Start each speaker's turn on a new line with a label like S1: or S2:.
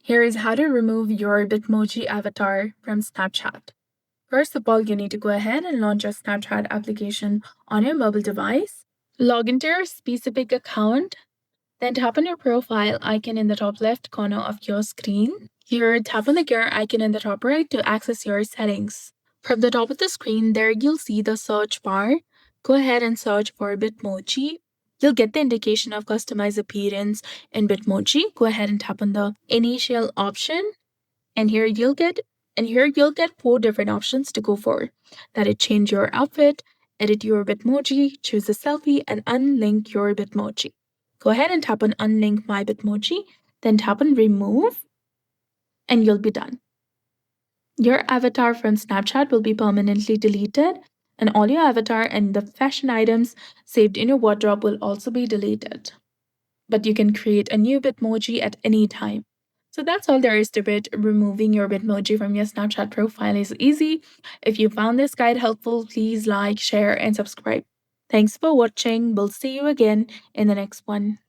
S1: Here is how to remove your Bitmoji avatar from Snapchat. First of all, you need to go ahead and launch your Snapchat application on your mobile device. Log into your specific account, then tap on your profile icon in the top left corner of your screen. Here, tap on the gear icon in the top right to access your settings. From the top of the screen, there you'll see the search bar. Go ahead and search for Bitmoji. You'll get the indication of customize appearance in Bitmoji. Go ahead and tap on the initial option, and here you'll get 4 different options to go for. That is change your outfit, edit your Bitmoji, choose a selfie, and unlink your Bitmoji. Go ahead and tap on unlink my Bitmoji, then tap on remove, and you'll be done. Your avatar from Snapchat will be permanently deleted, and all your avatar and the fashion items saved in your wardrobe will also be deleted. But you can create a new Bitmoji at any time. So that's all there is to it. Removing your Bitmoji from your Snapchat profile is easy. If you found this guide helpful, please like, share, and subscribe. Thanks for watching. We'll see you again in the next one.